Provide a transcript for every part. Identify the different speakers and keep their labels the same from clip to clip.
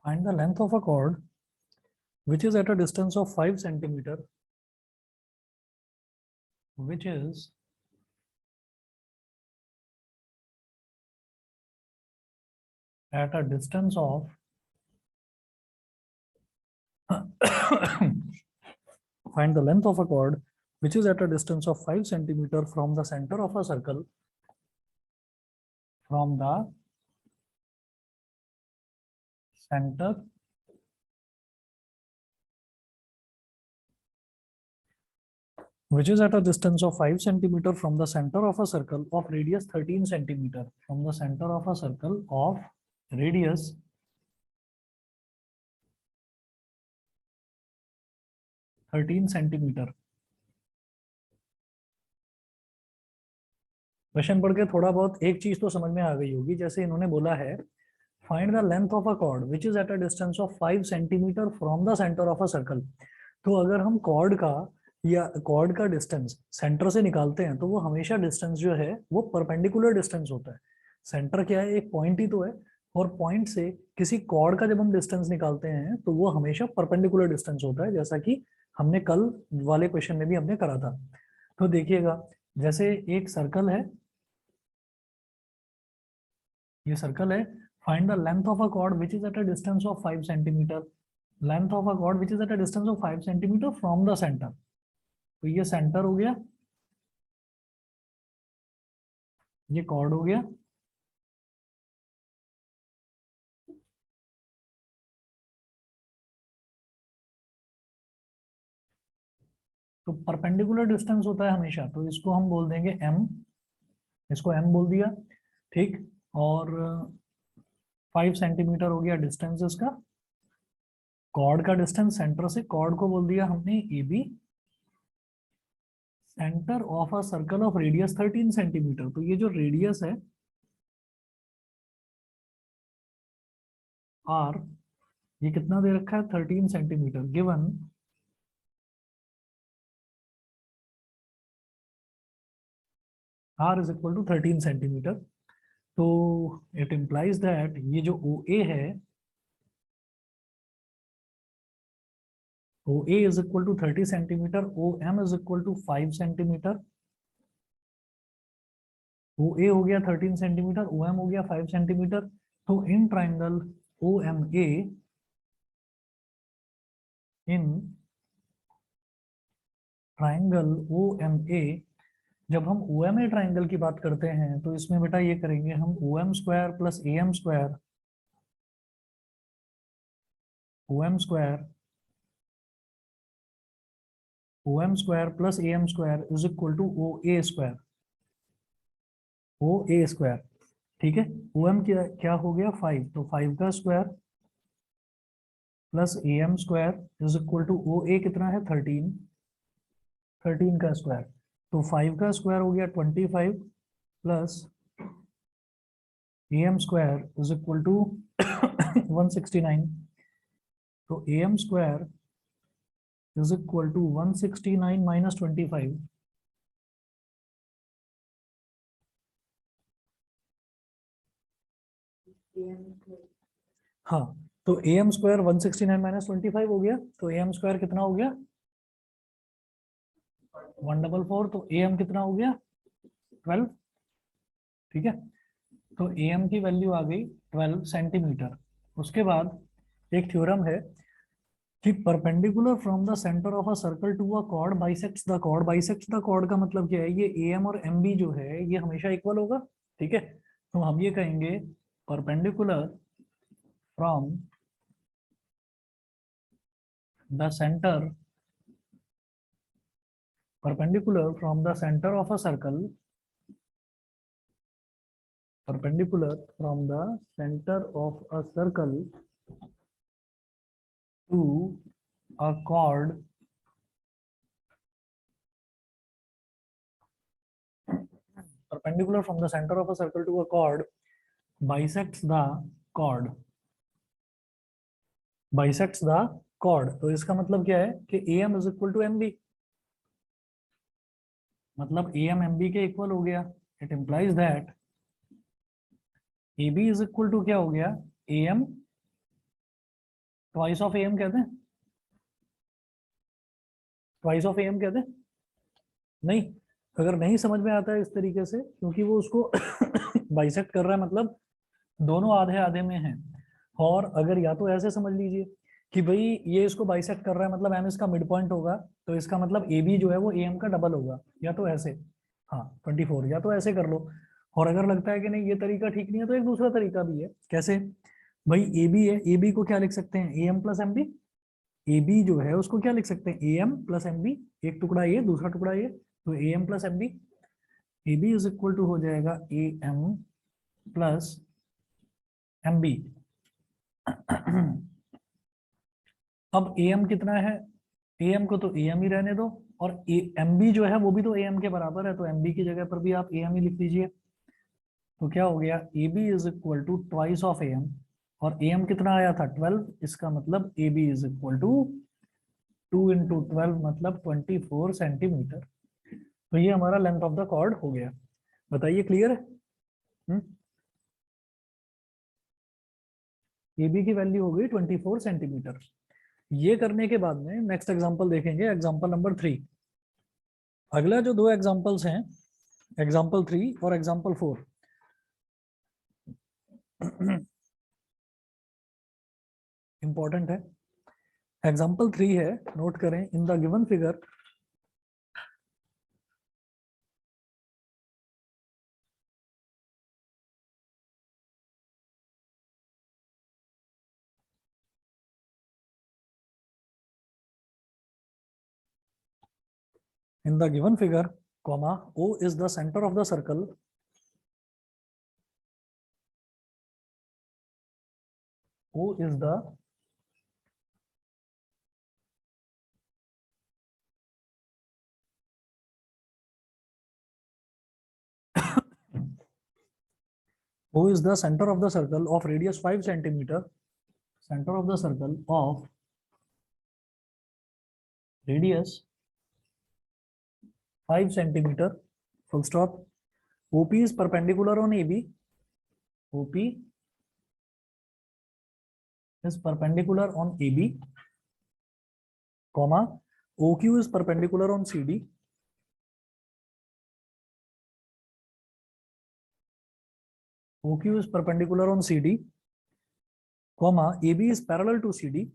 Speaker 1: Find the length of a chord which is at a distance of 5 centimeter, which is at a distance of find the length of a chord which is at a distance of 5 centimeter from the center of a circle, from the center which is at a distance of 5 centimeter from the center of a circle of radius 13 centimeter, from the center of a circle of radius 13 centimeter. Question पढ़ के थोड़ा बहुत एक चीज तो समझ में आ गई होगी। जैसे इन्होंने बोला है find the length of a cord which is at a distance of 5 centimetre from the centre of a circle. तो अगर हम कॉर्ड का या कॉर्ड का डिस्टेंस सेंटर से निकालते हैं तो वो हमेशा डिस्टेंस जो है वो परपेंडिकुलर डिस्टेंस होता है। सेंटर क्या है, एक पॉइंट ही तो है, और पॉइंट से किसी कॉर्ड का जब हम डिस्टेंस निकालते हैं तो वो हमेशा परपेंडिकुलर डिस्टेंस होता है, जैसा कि हमने कल वाले क्वेश्चन में भी हमने करा था। तो देखिएगा, जैसे एक सर्कल है, ये सर्कल है, find the length of a cord which is at a distance of 5 centimetre, length of a cord which is at a distance of 5 centimetre from the centre. तो ये सेंटर हो गया, ये कॉर्ड हो गया, तो परपेंडिकुलर डिस्टेंस होता है हमेशा, तो इसको हम बोल देंगे m, इसको m बोल दिया, ठीक। और 5 सेंटीमीटर हो गया डिस्टेंस इसका, कॉर्ड का डिस्टेंस सेंटर से, कॉर्ड को बोल दिया हमने A B, centre of a circle of radius 13 centimetre. तो ये जो रेडियस है आर, ये कितना दे रखा है 13 centimetre, given r is equal to 13 centimetre. तो इट इम्प्लाइज दैट ये जो ओ ए है, O A is equal to 30 centimetre, O M is equal to 5 centimetre. O A हो गया 13 सेंटीमीटर, ओ एम हो गया 5 सेंटीमीटर। तो in triangle O M A, in triangle O M A, जब हम ओ एम ए triangle की बात करते हैं तो इसमें बेटा ये करेंगे हम O M square plus A M square, O M square, O M square plus A M square is equal to O A square, O A square, ठीक है। ओ एम क्या क्या हो गया 5, तो 5 का square plus A M square is equal to O A कितना है 13, 13 का स्क्वायर। तो 5 का स्क्वायर हो गया 25 plus A M square is equal to 169। तो A M square is equal to 169 minus 25। हाँ, तो ए एम स्क्वायर 169 माइनस 25 हो गया, तो ए एम स्क्वायर कितना हो गया 144, तो ए एम कितना हो गया 12, ठीक है। तो ए एम की वैल्यू आ गई 12 सेंटीमीटर। उसके बाद एक थ्योरम है कि perpendicular from the centre of a circle to a chord bisects the chord. Bisects the chord का मतलब क्या है, ये ए एम और एम बी जो है ये हमेशा इक्वल होगा, ठीक है। तो हम ये कहेंगे perpendicular from the centre, perpendicular from the center of a circle, perpendicular from the center of a circle to a chord perpendicular from the center of a circle to a chord bisects the chord, bisects the chord। तो इसका मतलब क्या है कि A M is equal to M B, मतलब A M M B के equal हो गया। It implies that A B is equal to क्या हो गया A M twice of AM कहते हैं, ट्वाइस ऑफ AM कहते हैं? नहीं। अगर नहीं समझ में आता है इस तरीके से, क्योंकि वो उसको बाइसेक्ट कर रहा है, मतलब दोनों आधे आधे में हैं। और अगर या तो ऐसे समझ लीजिए कि भाई ये इसको बाइसेक्ट कर रहा है, मतलब M इसका मिड पॉइंट होगा, तो इसका मतलब AB जो है वो AM का डबल होगा, या तो ऐसे, हाँ 24, या तो ऐसे कर लो। और अगर लगता है कि नहीं ये तरीका ठीक नहीं है, तो एक दूसरा तरीका भी है। कैसे? भाई AB है, AB को क्या लिख सकते हैं, AM प्लस MB। AB जो है उसको क्या लिख सकते हैं, AM प्लस MB। एक टुकड़ा ये, दूसरा टुकड़ा ये, तो AM plus MB। AB is equal to हो जाएगा AM प्लस MB। अब AM कितना है, AM को तो AM ही रहने दो, और MB जो है वो भी तो AM के बराबर है, तो MB की जगह पर भी आप AM ही लिख लीजिए। तो क्या हो गया, AB is equal to twice of AM, और AM कितना आया था 12, इसका मतलब AB इज इक्वल टू 2 × 12 मतलब 24 सेंटीमीटर। तो ये हमारा लेंथ ऑफ द कॉर्ड हो गया। बताइए क्लियर है? AB की वैल्यू हो गई 24 सेंटीमीटर। ये करने के बाद में नेक्स्ट एग्जांपल देखेंगे, एग्जांपल नंबर 3। अगला जो दो एग्जांपल्स हैं, एग्जांपल 3 और एग्जांपल 4, इंपॉर्टेंट है। एग्जांपल 3 है, नोट करें, in the given figure in the given figure, comma, O is the center of the circle. O is the O is the center of the circle of radius 5 centimeter. Center of the circle of radius 5 centimeter. Full stop. OP is perpendicular on AB. OP is perpendicular on AB, comma, OQ is perpendicular on CD. OQ is perpendicular on CD, comma, AB is parallel to CD.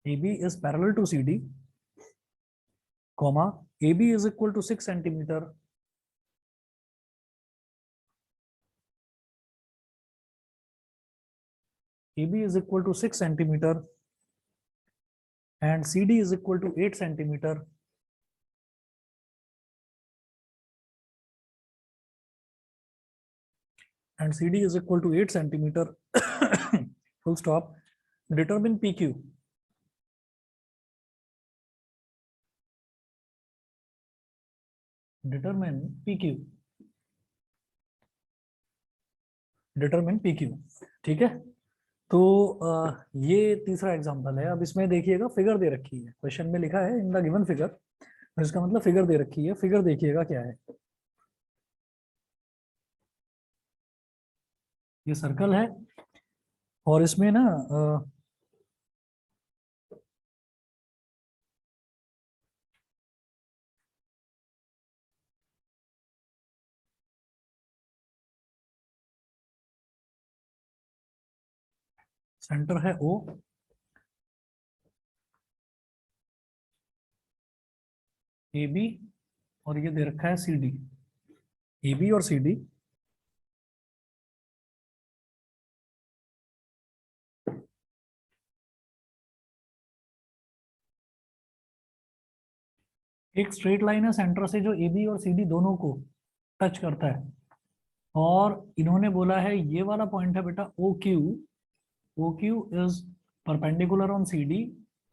Speaker 1: AB is parallel to CD, comma, AB is equal to 6 centimeter. AB is equal to 6 centimeter and CD is equal to 8 centimeter. And CD is equal to 8 centimeter. Full stop. Determine PQ. Determine PQ. Determine PQ. ठीक है? तो ये तीसरा example है। अब इसमें देखिएगा figure दे रखी है, क्वेश्चन में लिखा है इन द गिवन फिगर, इसका मतलब फिगर दे रखी है। फिगर देखिएगा क्या है, ये सर्कल है और इसमें ना सेंटर है O, AB और ये दे रखा है CD। AB और CD एक स्ट्रेट लाइन है सेंटर से जो AB और CD दोनों को टच करता है, और इन्होंने बोला है ये वाला पॉइंट है बेटा OQ। OQ is perpendicular on CD,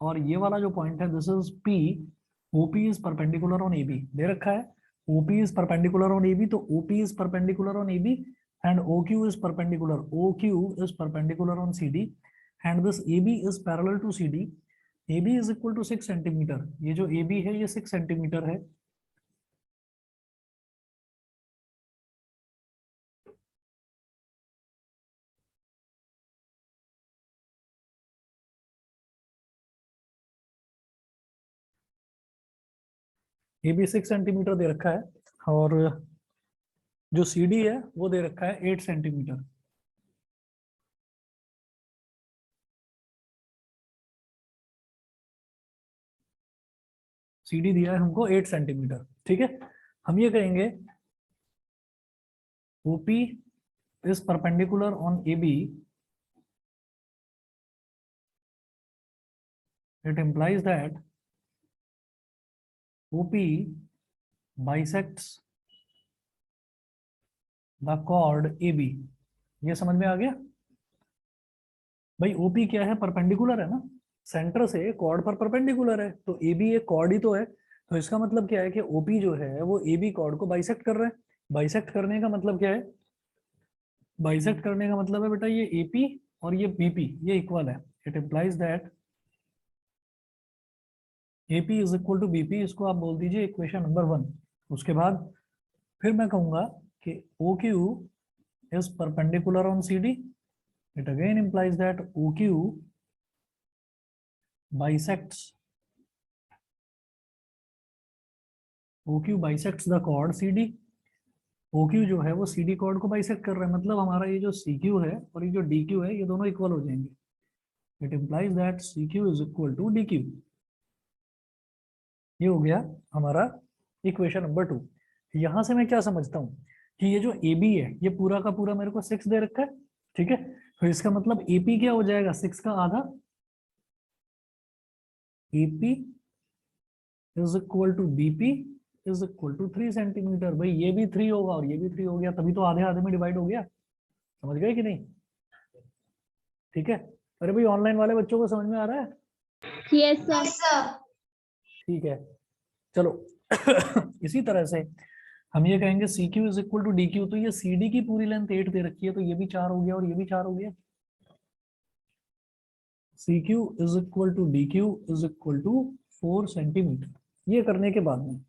Speaker 1: और ये वाला जो पॉइंट है this is P। OP is perpendicular on AB दे रखा है। OP is perpendicular on AB, तो OP is perpendicular on AB and OQ is perpendicular. OQ is perpendicular on CD and this AB is parallel to CD. AB is equal to 6 centimetre. ये जो AB है ये 6 centimetre है। A B 6 centimetre दे रखा है और जो C D है वो दे रखा है 8 सेंटीमीटर। सी डी दिया है हमको 8 सेंटीमीटर, ठीक है। हम ये कहेंगे OP is perpendicular on A B, it implies that OP bisects the chord AB। ये समझ में आ गया भाई? OP क्या है? परपेंडिकुलर है ना, सेंटर से कॉर्ड पर परपेंडिकुलर है, तो AB एक कॉर्ड ही तो है। तो इसका मतलब क्या है कि OP जो है वो AB कॉर्ड को बाइसेक्ट कर रहा है। बाइसेक्ट करने का मतलब क्या है? बाइसेक्ट करने का मतलब है बेटा ये AP और ये BP ये इक्वल है। It implies that AP is equal to BP, इसको आप बोल दीजिए इक्वेशन नंबर 1। उसके बाद फिर मैं कहूंगा कि OQ is perpendicular on CD. It again implies that OQ bisects the chord CD। OQ जो है वो CD chord को बाइसेक्ट कर रहा है, मतलब हमारा ये जो CQ है और ये जो DQ है ये दोनों इक्वल हो जाएंगे। It implies that CQ is equal to DQ। ये हो गया हमारा इक्वेशन नंबर 2। यहां से मैं क्या समझता हूँ कि ये जो AB है ये पूरा का पूरा मेरे को 6 दे रखा है, ठीक है। तो इसका मतलब AP क्या हो जाएगा? 6 का आधा। AP is equal to BP is equal to 3 centimetre. भाई ये भी 3 होगा और ये भी 3 हो गया, तभी तो आधे आधे में डिवाइड हो गया। समझ गए कि नहीं? ठीक है। अरे भाई ऑनलाइन वाले बच्चों को समझ में आ रहा है?
Speaker 2: Yes sir.
Speaker 1: ठीक है, चलो। इसी तरह से हम ये कहेंगे CQ is equal to DQ, तो ये CD की पूरी लेंथ 8 दे रखी है, तो ये भी 4 हो गया और ये भी 4 हो गया। CQ is equal to DQ is equal to 4 centimetre. ये करने के बाद में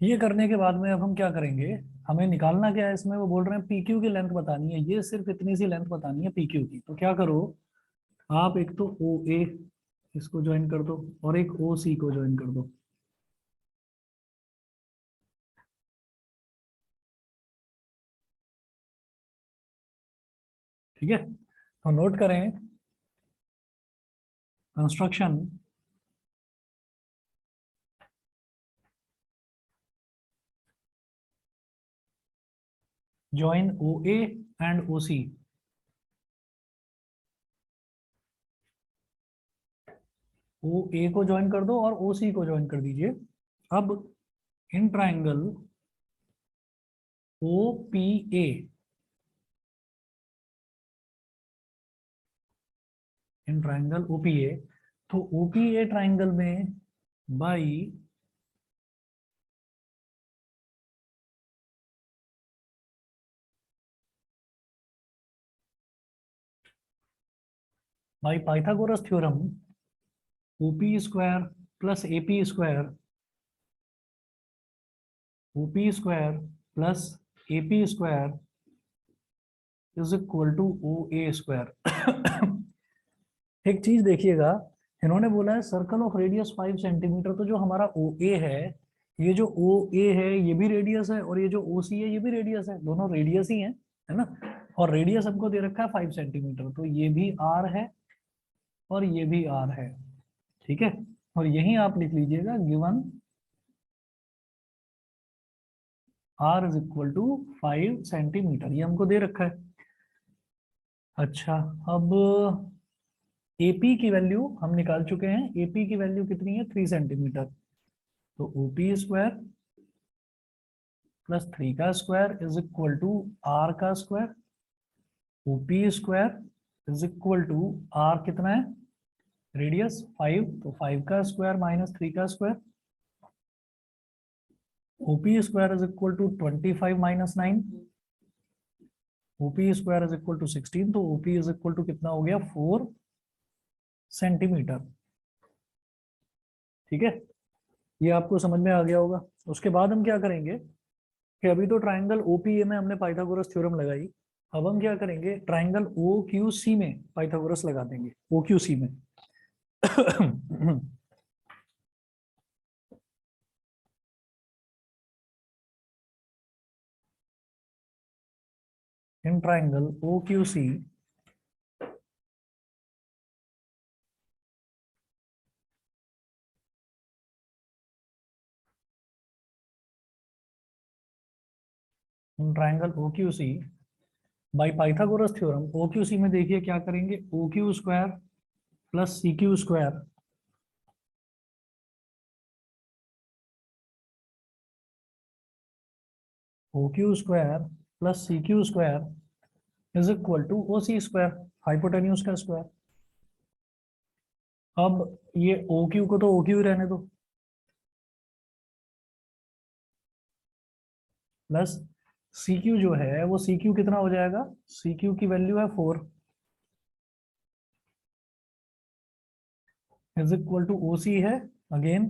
Speaker 1: ये करने के बाद में अब हम क्या करेंगे? हमें निकालना क्या है इसमें? वो बोल रहे हैं PQ की लेंथ बतानी है, ये सिर्फ इतनी सी लेंथ बतानी है PQ की। तो क्या करो आप, एक तो OA इसको ज्वाइन कर दो और एक OC को ज्वाइन कर दो। ठीक है, तो नोट करें construction join OA and OC। OA को ज्वाइन कर दो और OC को ज्वाइन कर दीजिए। अब in triangle OPA, in triangle OPA, तो OPA ट्राइंगल में by Pythagoras theorem OP square plus AP square, OP square plus AP square is equal to OA square. एक चीज देखिएगा, इन्होंने बोला है सर्कल ऑफ रेडियस 5 सेंटीमीटर, तो जो हमारा OA है, ये जो OA है ये भी रेडियस है और ये जो OC है ये भी रेडियस है, दोनों रेडियस ही है ना। और रेडियस हमको दे रखा है 5 सेंटीमीटर, तो ये भी R है और ये भी R है, ठीक है। और यही आप लिख लीजिएगा given R is equal to 5 centimetre, ये हमको दे रखा है। अच्छा, अब AP की वैल्यू हम निकाल चुके हैं। AP की वैल्यू कितनी है? 3 सेंटीमीटर। तो OP स्क्वायर प्लस 3 का square is equal to R का square. OP square is equal to R कितना है? रेडियस 5, तो 5 का स्क्वायर माइनस 3 का square. OP square is equal to 25 minus 9, OP square is equal to 16, तो OP is equal to कितना हो गया 4 सेंटीमीटर। ठीक है, ये आपको समझ में आ गया होगा। उसके बाद हम क्या करेंगे कि अभी तो ट्राइंगल OPA में हमने पाइथागोरस थ्योरम लगाई, अब हम क्या करेंगे ट्राइंगल OQC में पाइथागोरस लगा देंगे। OQC में in triangle OQC in triangle OQC by Pythagoras theorem OQC में देखिए क्या करेंगे, OQ square plus CQ square OQ square plus CQ square is equal to OC square, hypotenuse का स्क्वायर। अब ये OQ को तो OQ ही रहने दो, प्लस CQ जो है वो CQ कितना हो जाएगा, CQ की वैल्यू है 4 इज इक्वल टू OC है अगेन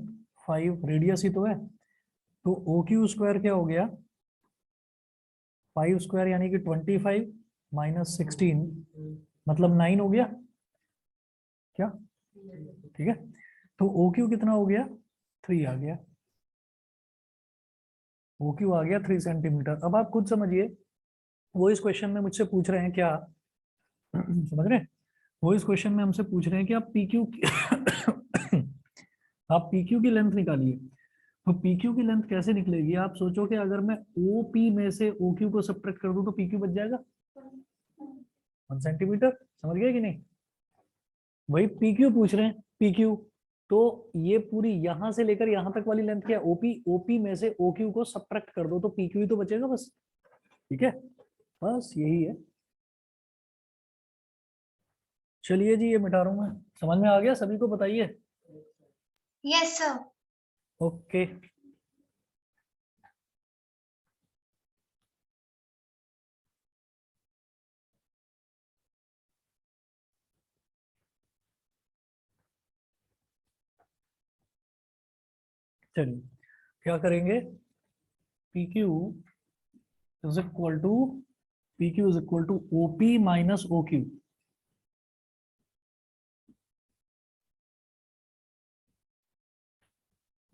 Speaker 1: 5, रेडियस ही तो है, तो OQ स्क्वायर क्या हो गया 5 स्क्वायर यानी कि 25 माइनस 16 मतलब 9 हो गया क्या। ठीक है, तो OQ कितना हो गया 3 आ गया, OQ आ गया 3 सेंटीमीटर। अब आप खुद समझिए, वो इस क्वेश्चन में मुझसे पूछ रहे हैं क्या समझ रहे हैं, वो इस क्वेश्चन में हमसे पूछ रहे हैं कि आप PQ आप PQ की लेंथ निकालिए। तो PQ की लेंथ कैसे निकलेगी, आप सोचो कि अगर मैं OP में से OQ को सब्ट्रैक्ट कर दूं तो PQ बच जाएगा 1 सेंटीमीटर। समझ गए कि नहीं, वही PQ पूछ रहे हैं PQ, तो ये पूरी यहां से लेकर यहां तक वाली लेंथ क्या है OP में से OQ को सब्ट्रैक्ट कर दो तो PQ ही तो बचेगा बस। ठीक है, बस यही है। चलिए जी, ये मिटा रहा हूं मैं, समझ में आ गया सभी को, बताइए।
Speaker 2: Yes sir.
Speaker 1: ओके, चलिए क्या करेंगे, PQ is equal to PQ is equal to OP minus OQ।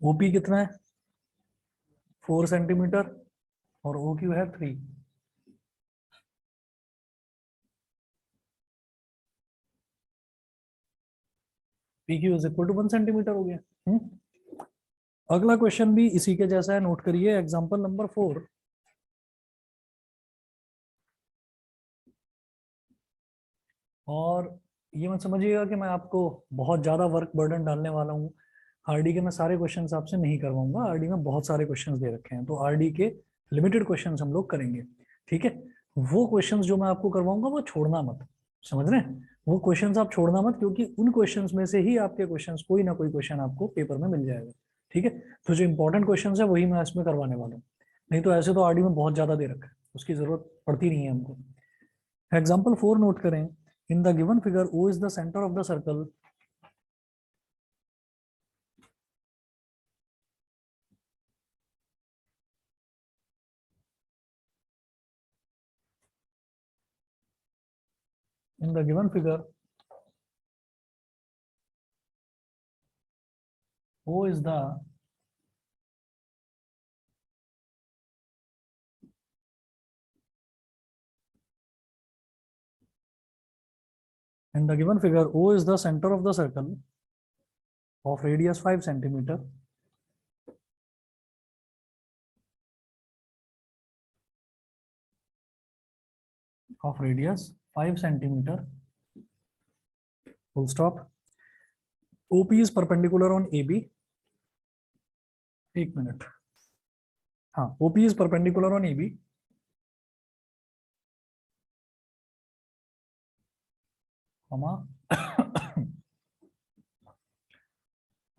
Speaker 1: OP कितना है 4 सेंटीमीटर और OQ है 3। PQ is equal to 1 centimetre हो गया। अगला क्वेश्चन भी इसी के जैसा है, नोट करिए एग्जांपल नंबर 4। और ये मत समझिएगा कि मैं आपको बहुत ज्यादा वर्क बर्डन डालने वाला हूँ, आरडी के मैं सारे क्वेश्चंस आपसे नहीं करवाऊंगा, आरडी में बहुत सारे क्वेश्चंस दे रखे हैं, तो आरडी के लिमिटेड क्वेश्चंस हम लोग करेंगे। ठीक है, वो क्वेश्चंस जो मैं आपको करवाऊंगा वो छोड़ना मत, समझ रहे हैं, वो क्वेश्चंस आप छोड़ना मत, क्योंकि उन क्वेश्चंस में से ही आपके क्वेश्चंस कोई ना कोई क्वेश्चन आपको पेपर में मिल जाएगा। ठीक है, तो जो इंपॉर्टेंट क्वेश्चन है वही मैं इसमें करवाने वाला हूँ, नहीं तो ऐसे तो आरडी में बहुत ज्यादा दे रखा है, उसकी जरूरत पड़ती नहीं है हमको। एग्जाम्पल 4 नोट करें, in the given figure O is the centre of the circle, in the given figure O is the in the given figure O is the center of the circle of radius 5 centimeter, of radius 5 centimeter, full stop. OP is perpendicular on AB, एक minute, हाँ OP is perpendicular on AB, comma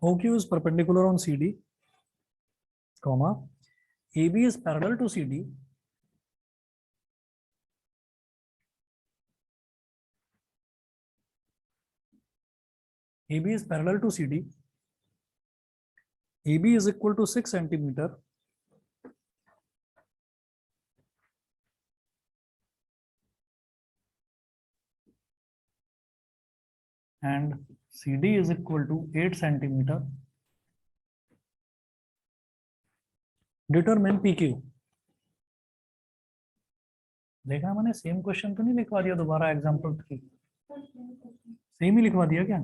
Speaker 1: OQ is perpendicular on CD, comma AB is parallel to CD, AB is parallel to CD. AB is equal to 6 centimeter. And CD is equal to 8 centimeter. Determine PQ. देखा मैंने same question तो नहीं लिखवा दिया दोबारा example 3? Same ही लिखवा दिया क्या?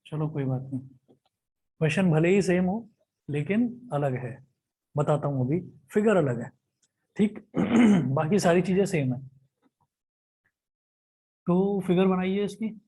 Speaker 1: चलो कोई बात नहीं, क्वेश्चन भले ही सेम हो लेकिन अलग है, बताता हूँ अभी, फिगर अलग है, ठीक। बाकी सारी चीजें सेम है। तो फिगर बनाइए इसकी।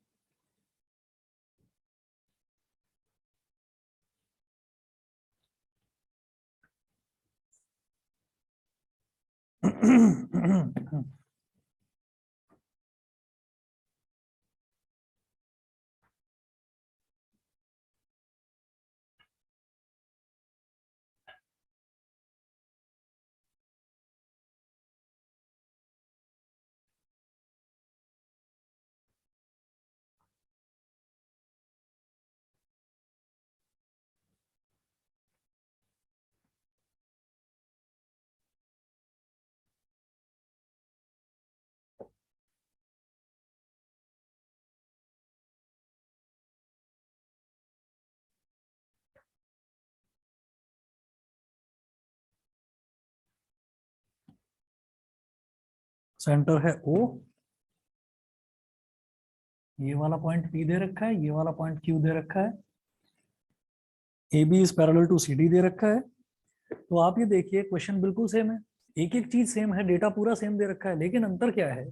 Speaker 1: सेंटर है O, ये वाला पॉइंट P दे रखा है, ये वाला पॉइंट Q दे रखा है, AB is parallel to CD दे रखा है। तो आप ये देखिए क्वेश्चन बिल्कुल सेम है, एक एक चीज सेम है, डेटा पूरा सेम दे रखा है, लेकिन अंतर क्या है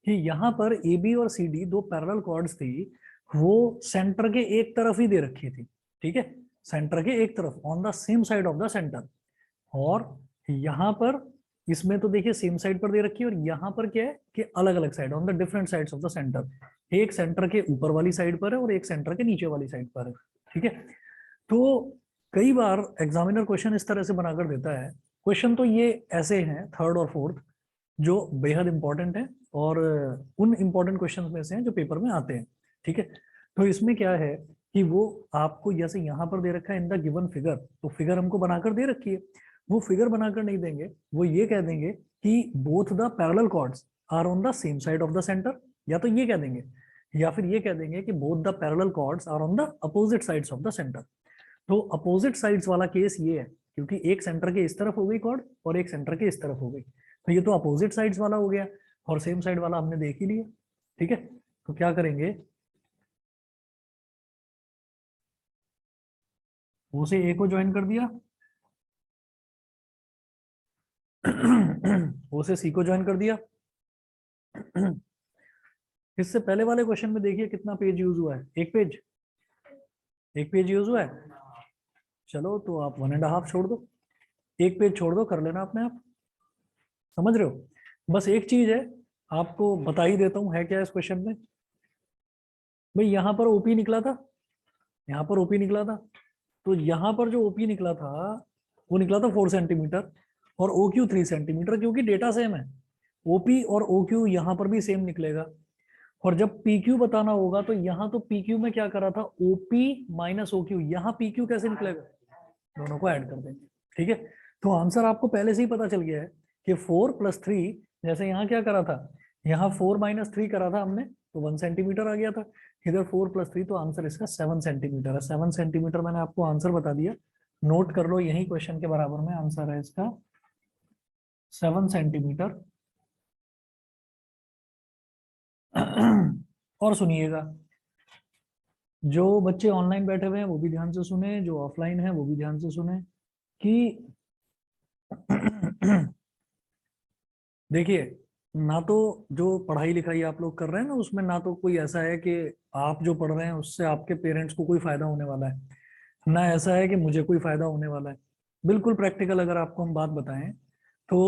Speaker 1: कि यहाँ पर AB और CD दो पैरेलल कॉर्ड्स थी, वो सेंटर के एक तरफ ही दे रखी थी, ठीक है, सेंटर के एक तरफ, on the same side of the centre. और यहाँ पर इसमें तो देखिए सेम साइड पर दे रखी है, और यहाँ पर क्या है कि अलग अलग side, on the different sides of the centre, एक सेंटर के ऊपर वाली साइड पर है और एक सेंटर के नीचे वाली साइड पर है, ठीक है। तो कई बार एग्जामिनर क्वेश्चन इस तरह से बनाकर देता है, क्वेश्चन तो ये ऐसे हैं थर्ड और फोर्थ जो बेहद इंपॉर्टेंट है और उन इंपॉर्टेंट क्वेश्चन में से हैं जो पेपर में आते हैं, ठीक है। तो इसमें क्या है कि वो आपको जैसे यहाँ पर दे रखा है इन द गिवन फिगर, तो फिगर हमको बनाकर दे रखी है, वो फिगर बनाकर नहीं देंगे, वो ये कह देंगे कि both the parallel chords are on the same side of the centre, या तो ये कह देंगे, या फिर ये कह देंगे कि both the parallel chords are on the opposite sides of the centre. तो अपोजिट साइड्स वाला केस ये है, क्योंकि एक सेंटर के इस तरफ हो गई कॉर्ड और एक सेंटर के इस तरफ हो गई, तो ये तो अपोजिट साइड्स वाला हो गया, और सेम साइड वाला हमने देख ही लिया, ठीक है। तो क्या करेंगे, ओ से ए को ज्वाइन कर दिया, ओ से सी को ज्वाइन कर दिया। इससे पहले वाले क्वेश्चन में देखिए कितना पेज यूज हुआ है, एक पेज, एक पेज यूज हुआ है। चलो तो आप 1.5 छोड़ दो, एक पेज छोड़ दो, कर लेना अपने आप, समझ रहे हो। बस एक चीज है आपको बता ही देता हूँ, है क्या इस क्वेश्चन में, भाई यहाँ पर ओपी निकला था, यहाँ पर ओपी निकला था, तो यहाँ पर जो ओपी निकला था वो निकला था 4 सेंटीमीटर और ओ क्यू 3 सेंटीमीटर, क्योंकि डेटा सेम है, ओपी और ओ क्यू यहाँ पर भी सेम निकलेगा। और जब पी क्यू बताना होगा तो यहाँ तो पी क्यू में क्या करा था, ओपी माइनस ओ क्यू, यहाँ पी क्यू कैसे निकलेगा, दोनों को ऐड कर देंगे, ठीक है। तो आंसर आपको पहले से ही पता चल गया है कि 4 + 3, जैसे यहाँ क्या करा था, यहाँ 4 - 3 करा था हमने, तो 1 सेंटीमीटर आ गया था, इधर 4 + 3, तो आंसर इसका 7 सेंटीमीटर है। 7 सेंटीमीटर मैंने आपको आंसर बता दिया, नोट कर लो, यही क्वेश्चन के बराबर में आंसर है इसका 7 सेंटीमीटर। और सुनिएगा, जो बच्चे ऑनलाइन बैठे हुए हैं वो भी ध्यान से सुने, जो ऑफलाइन है वो भी ध्यान से सुने कि देखिए, ना तो जो पढ़ाई लिखाई आप लोग कर रहे हैं ना, उसमें ना तो कोई ऐसा है कि आप जो पढ़ रहे हैं उससे आपके पेरेंट्स को कोई फायदा होने वाला है, ना ऐसा है कि मुझे कोई फायदा होने वाला है। बिल्कुल प्रैक्टिकल अगर आपको हम बात बताएं तो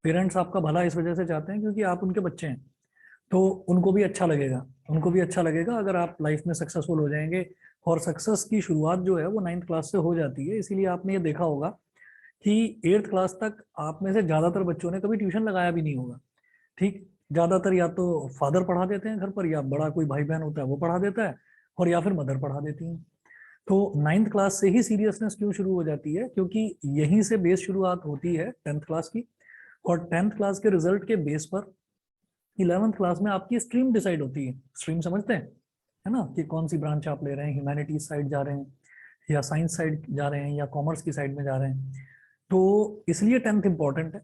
Speaker 1: पेरेंट्स आपका भला इस वजह से चाहते हैं क्योंकि आप उनके बच्चे हैं, तो उनको भी अच्छा लगेगा, उनको भी अच्छा लगेगा अगर आप लाइफ में सक्सेसफुल हो जाएंगे। और सक्सेस की शुरुआत जो है वो 9th क्लास से हो जाती है, इसीलिए आपने ये देखा होगा कि 8th क्लास तक आप में से ज्यादातर बच्चों ने कभी ट्यूशन लगाया भी नहीं होगा, ठीक। ज्यादातर या तो फादर पढ़ा देते हैं घर पर, या बड़ा कोई भाई बहन होता है वो पढ़ा देता है, और या फिर मदर पढ़ा देती हैं। तो 9th क्लास से ही सीरियसनेस क्यों शुरू हो जाती है, क्योंकि यहीं से बेस शुरुआत होती है 10th क्लास की, और 10th क्लास के रिजल्ट के बेस पर 11th क्लास में आपकी स्ट्रीम डिसाइड होती है। स्ट्रीम समझते हैं, है ना, कि कौन सी ब्रांच आप ले रहे हैं, ह्यूमैनिटीज साइड जा रहे हैं या साइंस साइड जा रहे हैं या कॉमर्स की साइड में जा रहे हैं। तो इसलिए 10th इंपॉर्टेंट है।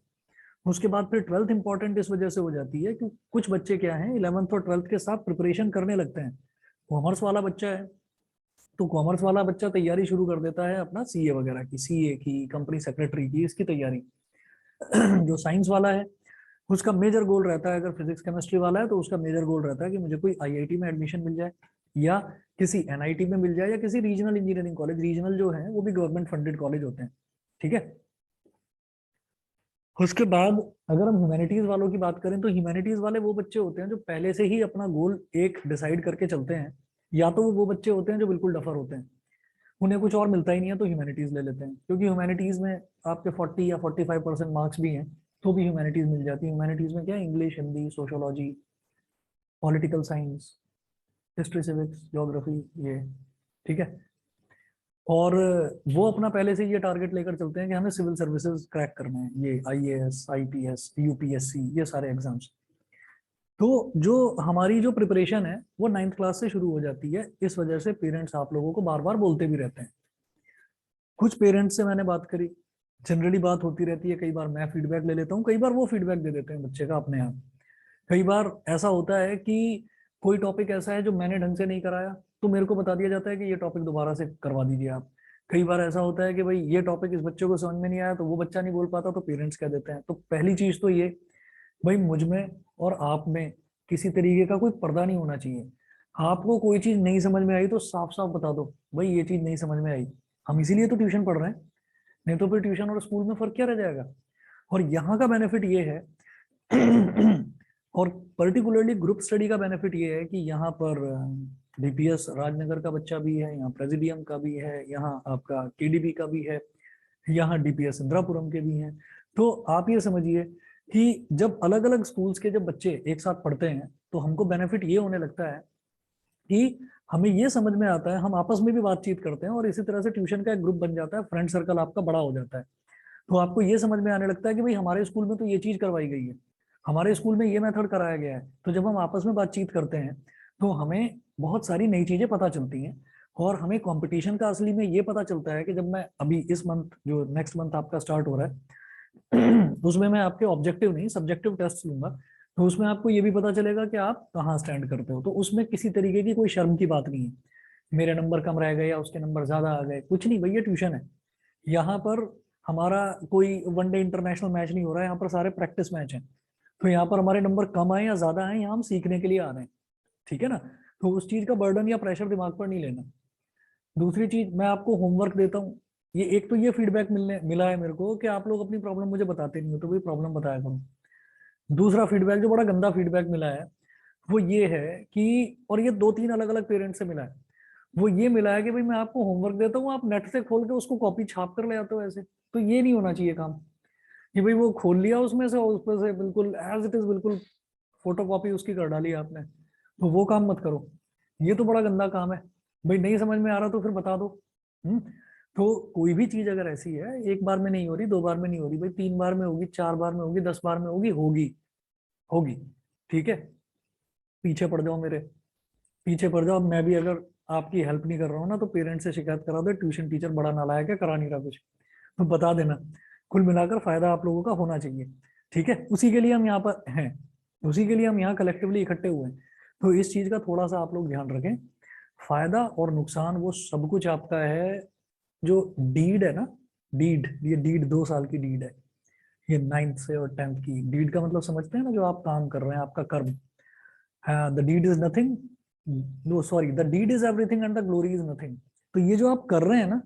Speaker 1: उसके बाद फिर 12th इंपॉर्टेंट इस वजह से हो जाती है कि कुछ बच्चे क्या हैं 11th और 12th के साथ प्रिपरेशन करने लगते हैं। कॉमर्स वाला बच्चा है तो कॉमर्स वाला बच्चा तैयारी शुरू कर देता है अपना सीए वगैरह की, सीए की, कंपनी सेक्रेटरी की, इसकी तैयारी। जो साइंस वाला है उसका मेजर गोल रहता है, अगर फिजिक्स केमिस्ट्री वाला है तो उसका मेजर गोल रहता है कि मुझे कोई आईआईटी में एडमिशन मिल जाए या किसी एनआईटी में मिल जाए या किसी रीजनल इंजीनियरिंग कॉलेज। रीजनल जो है वो भी गवर्नमेंट फंडेड कॉलेज होते हैं, ठीक है। उसके बाद अगर हम ह्यूमैनिटीज वालों की बात करें तो ह्यूमैनिटीज वाले वो बच्चे होते हैं जो पहले से ही अपना गोल एक डिसाइड करके चलते हैं, या तो वो बच्चे होते हैं जो बिल्कुल डफर होते हैं, उन्हें कुछ और मिलता ही नहीं है तो ह्यूमैनिटीज ले लेते हैं, क्योंकि ह्यूमैनिटीज में आपके 40 या 45% मार्क्स भी हैं तो भी ह्यूमैनिटीज मिल जाती है। ह्यूमैनिटीज में क्या है, English, Hindi, sociology, political science, history, civics, geography, ये, ठीक है। और वो अपना पहले से ये टारगेट लेकर चलते हैं कि हमें सिविल सर्विसेज क्रैक करना है, ये आईएएस, आईपीएस, यूपीएससी, ये सारे एग्जाम्स। तो जो हमारी जो प्रिपरेशन है वो 9th क्लास से शुरू हो जाती है। इस वजह से पेरेंट्स आप लोगों को बार बार बोलते भी रहते हैं। कुछ पेरेंट्स से मैंने बात करी, जनरली बात होती रहती है, कई बार मैं फीडबैक ले लेता हूँ, कई बार वो फीडबैक दे देते हैं बच्चे का अपने आप। कई बार ऐसा होता है कि कोई टॉपिक ऐसा है जो मैंने ढंग से नहीं कराया तो मेरे को बता दिया जाता है कि ये टॉपिक दोबारा से करवा दीजिए आप। कई बार ऐसा होता है कि भाई ये टॉपिक इस बच्चे को समझ में नहीं आया तो वो बच्चा नहीं बोल पाता तो पेरेंट्स कह देते हैं। तो पहली चीज तो ये, भाई मुझ में और आप में किसी तरीके का कोई पर्दा नहीं होना चाहिए। आपको कोई चीज नहीं समझ में आई तो साफ साफ बता दो, भाई ये चीज नहीं समझ में आई। हम इसीलिए तो ट्यूशन पढ़ रहे हैं, नहीं तो फिर ट्यूशन और स्कूल में फर्क क्या रह जाएगा। और यहाँ का बेनिफिट ये है और पर्टिकुलरली ग्रुप स्टडी का बेनिफिट ये है कि यहाँ पर डीपीएस राजनगर का बच्चा भी है, यहाँ प्रेसिडियम का भी है, यहाँ आपका केडीबी का भी है, यहाँ डीपीएस इंद्रापुरम के भी हैं। तो आप ये समझिए कि जब अलग अलग स्कूल्स के जब बच्चे एक साथ पढ़ते हैं तो हमको बेनिफिट ये होने लगता है कि हमें ये समझ में आता है, हम आपस में भी बातचीत करते हैं और इसी तरह से ट्यूशन का एक ग्रुप बन जाता है, फ्रेंड सर्कल आपका बड़ा हो जाता है। तो आपको ये समझ में आने लगता है कि भाई हमारे स्कूल में तो ये चीज करवाई गई है, हमारे स्कूल में ये मेथड कराया गया है। तो जब हम आपस में बातचीत करते हैं तो हमें बहुत सारी नई चीजें पता चलती हैं। और हमें कंपटीशन का असली में ये पता चलता है कि जब मैं अभी इस मंथ, जो नेक्स्ट मंथ आपका स्टार्ट हो रहा है उसमें मैं आपके ऑब्जेक्टिव नहीं सब्जेक्टिव टेस्ट लूंगा, तो उसमें आपको ये भी पता चलेगा कि आप कहाँ स्टैंड करते हो। तो उसमें किसी तरीके की कोई शर्म की बात नहीं है, मेरे नंबर कम रह गए या उसके नंबर ज्यादा आ गए, कुछ नहीं, भैया ट्यूशन है। यहाँ पर हमारा कोई वनडे इंटरनेशनल मैच नहीं हो रहा है, यहाँ पर सारे प्रैक्टिस मैच हैं। तो यहाँ पर हमारे नंबर कम आए या ज्यादा आए, यहाँ हम सीखने के लिए आ रहे हैं, ठीक है ना। तो उस चीज का बर्डन या प्रेशर दिमाग पर नहीं लेना। दूसरी चीज, मैं आपको होमवर्क देता हूँ, ये एक तो ये फीडबैक मिला है मेरे को कि आप लोग अपनी प्रॉब्लम मुझे बताते नहीं हो, तो भाई प्रॉब्लम बताया करो। दूसरा फीडबैक जो बड़ा गंदा फीडबैक मिला है वो ये है कि, और ये 2-3 अलग अलग पेरेंट्स से मिला है, वो ये मिला है कि भाई मैं आपको होमवर्क देता हूँ, आप नेट से खोल के उसको कॉपी छाप कर ले आते हो ऐसे। तो ये नहीं होना चाहिए काम, कि भाई वो खोल लिया उसमें से और उसमें से बिल्कुल एज इट इज बिल्कुल फोटो कॉपी उसकी कर डाली आपने, तो वो काम मत करो। ये तो बड़ा गंदा काम है। भाई नहीं समझ में आ रहा तो फिर बता दो। हम्म। तो कोई भी चीज अगर ऐसी है, एक बार में नहीं हो रही, 2 बार में नहीं हो रही, भाई 3 बार में होगी, 4 बार में होगी, 10 बार में होगी, होगी, होगी, ठीक है। पीछे पड़ जाओ मेरे, पीछे पड़ जाओ। अब मैं भी अगर आपकी हेल्प नहीं कर रहा हूँ ना तो पेरेंट्स से शिकायत करा दो, ट्यूशन टीचर बड़ा नालायक है, करा नहीं रहा कुछ, तो बता देना। कुल मिलाकर फायदा आप लोगों का होना चाहिए, ठीक है। उसी के लिए हम यहाँ पर हैं, उसी के लिए हम यहाँ कलेक्टिवली इकट्ठे हुए हैं। तो इस चीज का थोड़ा सा आप लोग ध्यान रखें। फायदा और नुकसान वो सब कुछ आपका है। जो डीड है ना, डीड, ये डीड 2 साल की डीड है, ये 9th से और 10th की डीड का मतलब समझते हैं ना, जो आप काम कर रहे हैं, आपका कर्म। The deed is nothing, no sorry, the deed is everything and the glory is nothing. तो ये जो आप कर रहे हैं ना,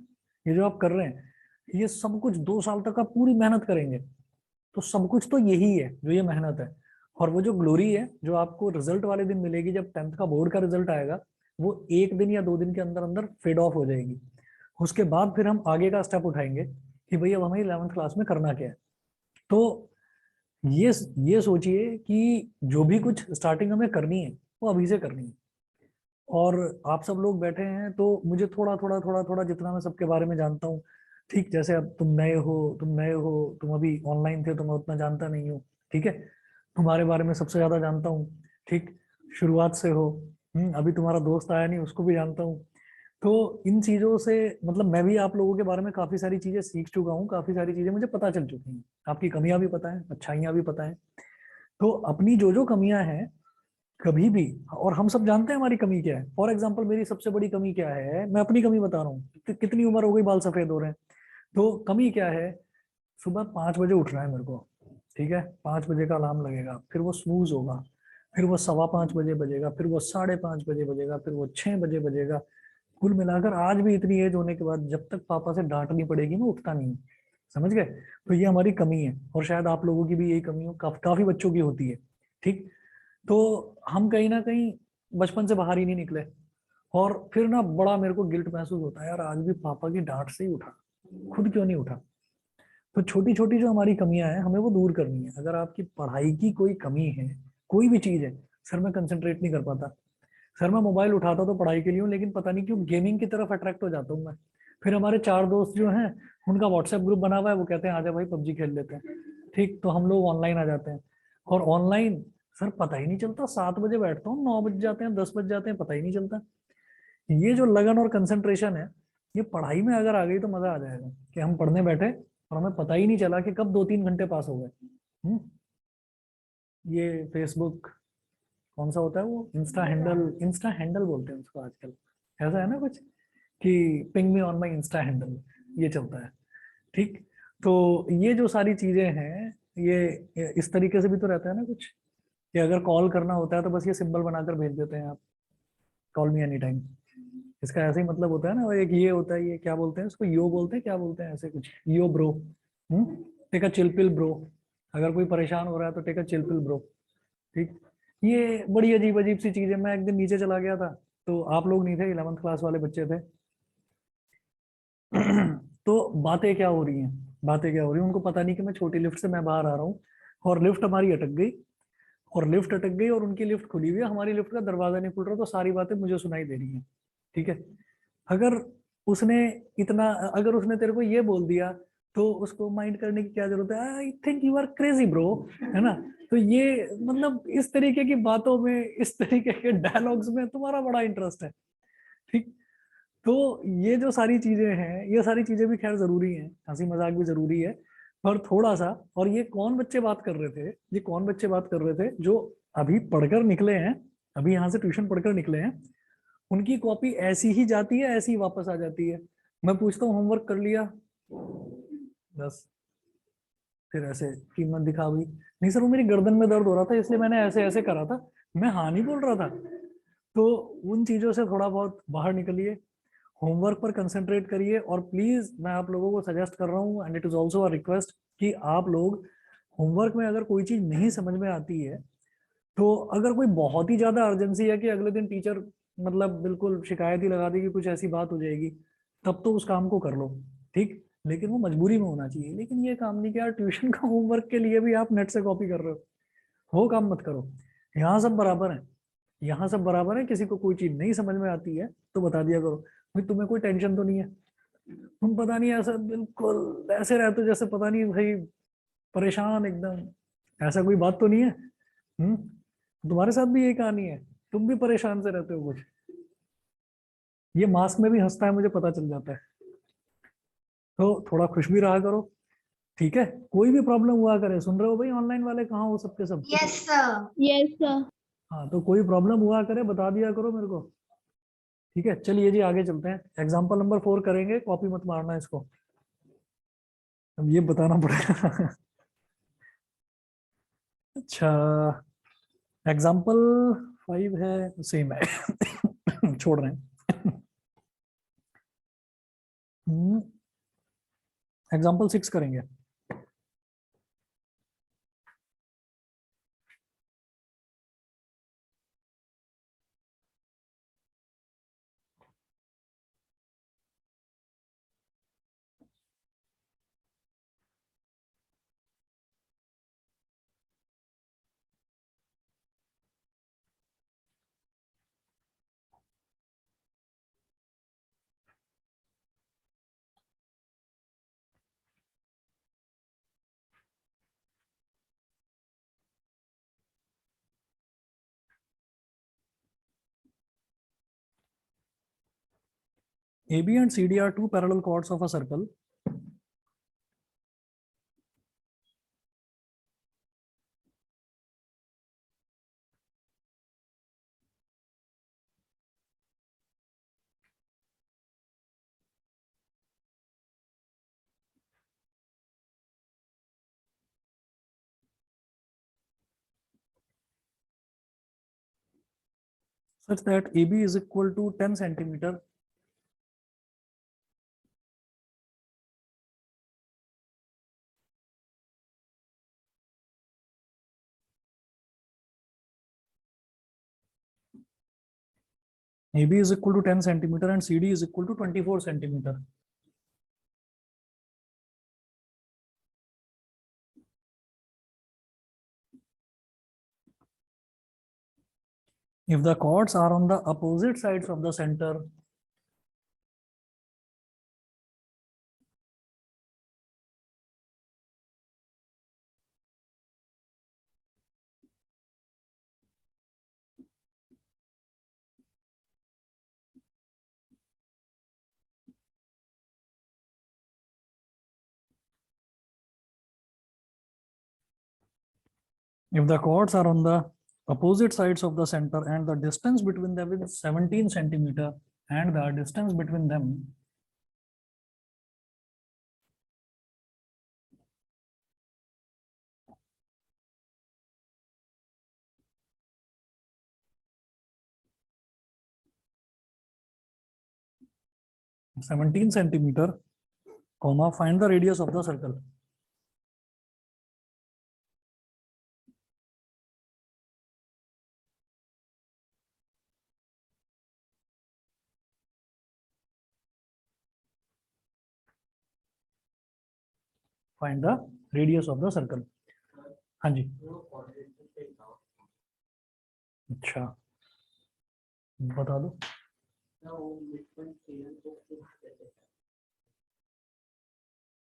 Speaker 1: ये जो आप कर रहे हैं, ये सब कुछ 2 साल तक आप पूरी मेहनत करेंगे, तो सब कुछ तो यही है जो ये मेहनत है। और वो जो ग्लोरी है जो आपको रिजल्ट वाले दिन मिलेगी, जब 10th का बोर्ड का रिजल्ट आएगा, वो 1 दिन या 2 दिन के अंदर अंदर फेड ऑफ हो जाएगी। उसके बाद फिर हम आगे का स्टेप उठाएंगे कि भाई अब हमें 11th क्लास में करना क्या है। तो ये ये सोचिए कि जो भी कुछ स्टार्टिंग हमें करनी है वो अभी से करनी है। और आप सब लोग बैठे हैं, तो मुझे थोड़ा थोड़ा थोड़ा थोड़ा जितना मैं सबके बारे में जानता हूँ, ठीक, जैसे अब तुम नए हो, तुम अभी ऑनलाइन थे तो मैं उतना जानता नहीं हूँ, ठीक है, तुम्हारे बारे में सबसे ज्यादा जानता हूँ, ठीक, शुरुआत से हो। अभी तुम्हारा दोस्त आया नहीं, उसको भी जानता हूँ। तो इन चीजों से मतलब मैं भी आप लोगों के बारे में काफी सारी चीजें सीख चुका हूँ, काफी सारी चीजें मुझे पता चल चुकी हैं, आपकी कमियां भी पता है, अच्छाइयां भी पता है। तो अपनी जो जो कमियां हैं कभी भी, और हम सब जानते हैं हमारी कमी क्या है। फॉर एग्जाम्पल मेरी सबसे बड़ी कमी क्या है, मैं अपनी कमी बता रहा हूँ, कितनी उम्र हो गई, बाल सफेद हो रहे हैं। तो कमी क्या है, सुबह 5 बजे उठना है मेरे को, ठीक है, 5 बजे का अलार्म लगेगा, फिर वो स्नूज होगा, फिर वो 5:15 बजे बजेगा, फिर वो 5:30 बजे बजेगा, फिर वो 6 बजे बजेगा। कुल मिलाकर आज भी इतनी एज होने के बाद जब तक पापा से डांट नहीं पड़ेगी मैं उठता नहीं हूँ। समझ गए? तो ये हमारी कमी है, और शायद आप लोगों की भी यही कमी हो, काफी बच्चों की होती है, ठीक। तो हम कहीं ना कहीं बचपन से बाहर ही नहीं निकले, और फिर ना बड़ा मेरे को गिल्ट महसूस होता है, यार आज भी पापा की डांट से ही उठा, खुद क्यों नहीं उठा। तो छोटी छोटी जो हमारी कमियां हैं हमें वो दूर करनी है। अगर आपकी पढ़ाई की कोई कमी है, कोई भी चीज है, सर मैं कंसंट्रेट नहीं कर पाता, सर मैं मोबाइल उठाता तो पढ़ाई के लिए हूँ, लेकिन पता नहीं क्यों गेमिंग की तरफ अट्रैक्ट हो जाता हूँ मैं। फिर हमारे 4 दोस्त जो हैं, उनका व्हाट्सएप ग्रुप बना हुआ है, वो कहते हैं आजा भाई पबजी खेल लेते हैं, ठीक, तो हम लोग ऑनलाइन आ जाते हैं। और ऑनलाइन सर पता ही नहीं चलता, 7 बजे बैठता हूँ, 9 बज जाते हैं, 10 बज जाते हैं, पता ही नहीं चलता। ये जो लगन और कंसंट्रेशन है, ये पढ़ाई में अगर आ गई तो मजा आ जाएगा, कि हम पढ़ने बैठे और हमें पता ही नहीं चला कि कब 2-3 घंटे पास हो गए। हम्म, ये फेसबुक, कौन सा होता है वो, इंस्टा हैंडल बोलते हैं उसको आजकल, ऐसा है ना कुछ, कि ping me on my Insta handle, ये चलता है, ठीक। तो ये जो सारी चीजें हैं, ये इस तरीके से भी तो रहता है ना कुछ, कि अगर कॉल करना होता है तो बस ये सिंबल बनाकर भेज देते हैं आप, कॉल मी एनी टाइम। इसका ऐसे ही मतलब होता है ना, और एक ये होता है, ये क्या बोलते हैं इसको, यो बोलते हैं, क्या बोलते हैं ऐसे कुछ, yo bro, take a chill pill bro, अगर कोई परेशान हो रहा है तो take a chill pill bro, ठीक। ये बड़ी अजीब अजीब सी चीजें, मैं एक दिन नीचे चला गया था, तो आप लोग नहीं थे, 11th क्लास वाले बच्चे थे। तो बातें क्या हो रही हैं, उनको पता नहीं कि मैं छोटी लिफ्ट से मैं बाहर आ रहा हूँ, और लिफ्ट हमारी अटक गई, और उनकी लिफ्ट खुली हुई है, हमारी लिफ्ट का दरवाजा नहीं खुल रहा, तो सारी बातें मुझे सुनाई दे रही हैं, ठीक है। अगर उसने अगर उसने तेरे को ये बोल दिया, तो उसको माइंड करने की क्या जरूरत है, I think you are crazy bro, है ना। तो ये मतलब इस तरीके की बातों में, इस तरीके के डायलॉग्स में तुम्हारा बड़ा इंटरेस्ट है, ठीक। तो ये जो सारी चीजें हैं, ये सारी चीजें भी खैर जरूरी हैं, हंसी मजाक भी जरूरी है, पर थोड़ा सा। और ये कौन बच्चे बात कर रहे थे, ये कौन बच्चे बात कर रहे थे जो अभी पढ़कर निकले हैं, अभी यहाँ से ट्यूशन पढ़कर निकले हैं, उनकी कॉपी ऐसी ही जाती है, ऐसी ही वापस आ जाती है। मैं पूछता हूँ होमवर्क कर लिया, बस, फिर ऐसे कीमत दिखा हुई, नहीं सर वो मेरी गर्दन में दर्द हो रहा था इसलिए मैंने ऐसे ऐसे करा था, मैं हाँ नहीं बोल रहा था। तो उन चीजों से थोड़ा बहुत बाहर निकलिए, होमवर्क पर कंसंट्रेट करिए, और प्लीज मैं आप लोगों को सजेस्ट कर रहा हूँ, and it is also a request, कि आप लोग होमवर्क में अगर कोई चीज नहीं समझ में आती है, तो अगर कोई बहुत ही ज्यादा अर्जेंसी है कि अगले दिन टीचर मतलब बिल्कुल शिकायत ही लगा देगी, कुछ ऐसी बात हो जाएगी, तब तो उस काम को कर लो, ठीक, लेकिन वो मजबूरी में होना चाहिए। लेकिन ये काम नहीं कि यार ट्यूशन का होमवर्क के लिए भी आप नेट से कॉपी कर रहे हो, वो काम मत करो। यहाँ सब बराबर है, यहाँ सब बराबर है, किसी को कोई चीज नहीं समझ में आती है तो बता दिया करो, भाई तुम्हें कोई टेंशन तो नहीं है, तुम पता नहीं ऐसा बिल्कुल ऐसे रहते हो जैसे पता नहीं भाई, परेशान एकदम, ऐसा कोई बात तो नहीं है। तुम्हारे साथ भी यही कहानी है, तुम भी परेशान से रहते हो कुछ। ये मास्क में भी हंसता है, मुझे पता चल जाता है। तो थोड़ा खुश भी रहा करो, ठीक है, कोई भी प्रॉब्लम हुआ करे, सुन रहे हो भाई, ऑनलाइन वाले कहाँ हो सबके सब।
Speaker 2: Yes, sir.
Speaker 3: Yes sir.
Speaker 1: हाँ, तो कोई प्रॉब्लम हुआ करे बता दिया करो मेरे को, ठीक है। चलिए जी आगे चलते हैं, एग्जाम्पल नंबर 4 करेंगे, कॉपी मत मारना इसको, अब ये बताना पड़ेगा। अच्छा, एग्जाम्पल 5 है, सेम है। छोड़ रहे हैं। एग्जाम्पल 6 करेंगे। AB and CD are two parallel chords of a circle. Such that AB is equal to 10 centimeter AB is equal to 10 centimeter and CD is equal to 24 centimeter. If the chords are on the opposite sides of the center, if the chords are on the opposite sides of the center and the distance between them is 17 centimeter and the distance between them is 17 centimeter, comma, find the radius of the circle. Find the radius of the circle. हाँ जी, अच्छा बता दो.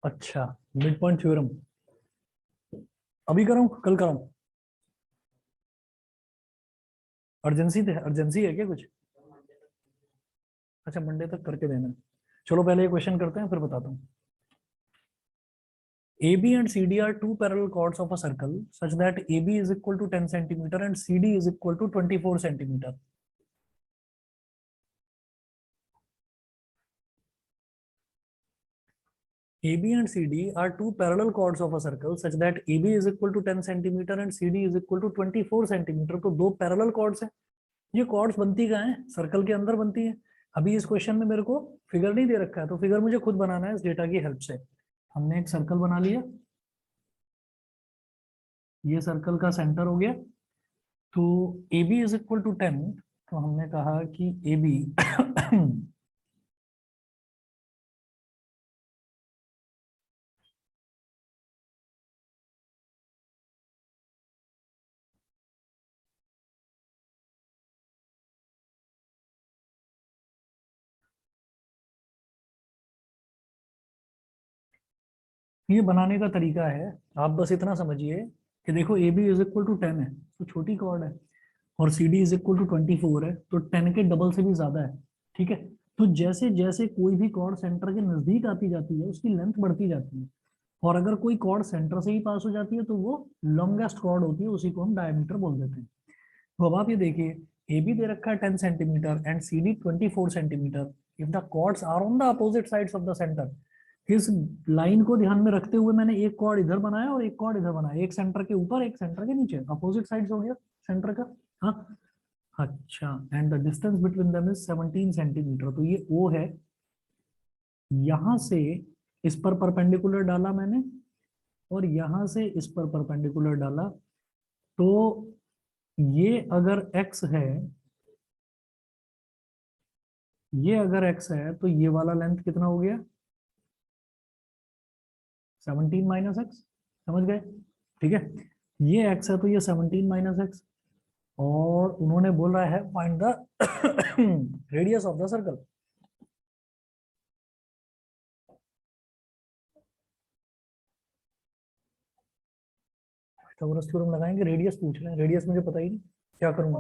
Speaker 1: अच्छा, mid point theorem अभी कराऊं कल कराऊं? Urgency है क्या कुछ? अच्छा, मंडे तक करके देना. चलो पहले ये क्वेश्चन करते हैं फिर बताता हूँ. AB and CD are two parallel chords of a circle such that AB is equal to 10 centimeter and CD is equal to 24 centimeter. AB and CD are two parallel chords of a circle such that AB is equal to 10 centimeter and CD is equal to 24 centimeter. तो दो parallel chords हैं. ये chords बनती कहाँ है? Circle के अंदर बनती है. अभी इस क्वेश्चन में मेरे को फिगर नहीं दे रखा है, तो फिगर मुझे खुद बनाना है इस डेटा की हेल्प से. हमने एक सर्कल बना लिया, ये सर्कल का सेंटर हो गया. तो AB इज इक्वल टू 10, तो हमने कहा कि AB ये बनाने का तरीका है, आप बस इतना समझिए कि देखो AB इज इक्वल टू 10 है तो छोटी कॉर्ड है, और CD इज इक्वल टू 24 है तो 10 के डबल से भी ज्यादा है. ठीक है, तो जैसे जैसे कोई भी कॉर्ड सेंटर के नजदीक आती जाती है उसकी लेंथ बढ़ती जाती है, और अगर कोई कॉर्ड सेंटर से ही पास हो जाती है तो वो लॉन्गेस्ट कॉर्ड होती है, उसी को हम डायमीटर बोल देते हैं. तो अब आप ये देखिए, AB दे रखा है 10 centimetre and CD 24 centimetre. If the chords are on the opposite sides of the centre, इस लाइन को ध्यान में रखते हुए मैंने एक कॉर्ड इधर बनाया और एक कॉर्ड इधर बनाया, एक सेंटर के ऊपर एक सेंटर के नीचे, अपोजिट साइड्स हो गया सेंटर का. हाँ, अच्छा, and the distance between them is 17 centimetre. तो ये O है, यहां से इस पर परपेंडिकुलर डाला मैंने और यहां से इस पर परपेंडिकुलर डाला. तो ये अगर x है, ये अगर x है तो ये वाला लेंथ कितना हो गया? 17 माइनस एक्स. समझ गए? ठीक है, ये x है तो ये 17 माइनस एक्स, और उन्होंने बोल रहा है find the radius of the circle. Pythagoras theorem लगाएंगे, रेडियस पूछ रहे हैं, रेडियस मुझे पता ही नहीं, क्या करूंगा?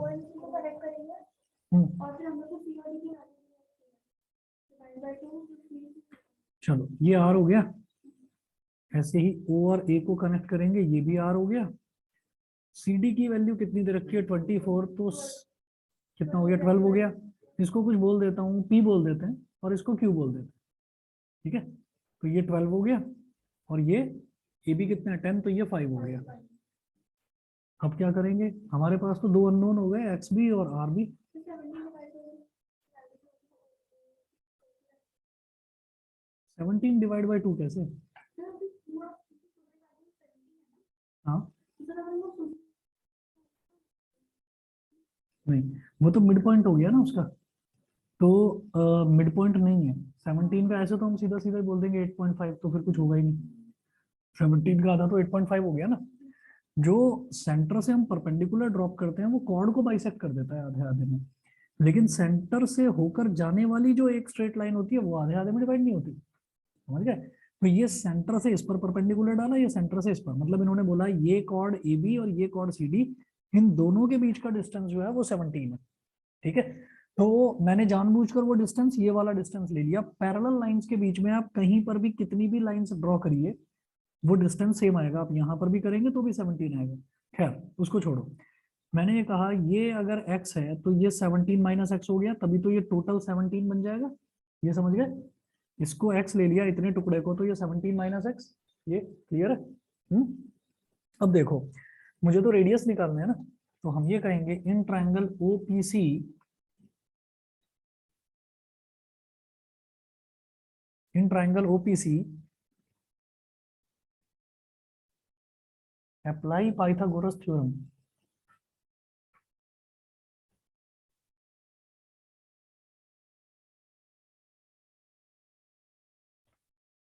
Speaker 1: चलो ये आर हो गया, ऐसे ही ओ और ए को कनेक्ट करेंगे, ये भी आर हो गया। सी डी की वैल्यू कितनी दे रखी है 24, तो कितना हो गया 12 हो गया। इसको कुछ बोल देता हूँ, पी बोल देते हैं, और इसको क्यू बोल देते हैं, ठीक है। तो ये 12 हो गया, और ये ए बी कितना है 10, तो ये 5 हो गया। अब क्या करेंगे, हमारे पास तो दो अननोन हो गए, एक्स बी और आर बी। 17 डिवाइड बाई 2 कैसे? हाँ नहीं, वो तो मिड पॉइंट हो गया ना उसका, तो मिड पॉइंट नहीं है 17 का। ऐसे तो हम सीधा सीधा ही बोल देंगे 8.5, तो फिर कुछ होगा ही नहीं। 17 का आधा तो 8.5 हो गया ना। जो सेंटर से हम परपेंडिकुलर ड्रॉप करते हैं वो कॉर्ड को बाइसेक्ट कर देता है आधे आधे में, लेकिन सेंटर से होकर जाने वाली जो एक स्ट्रेट लाइन होती है वो आधे आधे में डिवाइड नहीं होती, समझ गए। तो ये सेंटर से इस पर परपेंडिकुलर डाला, ये सेंटर से इस पर, मतलब इन्होंने बोला ये कॉर्ड ए बी और ये कॉर्ड सी डी, इन दोनों के बीच का डिस्टेंस जो है वो 17 है, ठीक है। तो मैंने जानबूझकर वो डिस्टेंस, ये वाला डिस्टेंस ले लिया। पैरेलल लाइंस के बीच में आप कहीं पर भी कितनी भी लाइंस ड्रॉ करिए, वो डिस्टेंस सेम आएगा। आप यहाँ पर भी करेंगे तो भी 17 आएगा। खैर उसको छोड़ो, मैंने ये कहा ये अगर x है तो ये 17 माइनस एक्स हो गया, तभी तो ये टोटल 17 बन जाएगा। ये समझ गए, इसको x ले लिया इतने टुकड़े को, तो ये 17 माइनस एक्स। ये क्लियर है? अब देखो, मुझे तो रेडियस निकालना है ना, तो हम ये कहेंगे in triangle OPC in triangle OPC apply Pythagoras theorem.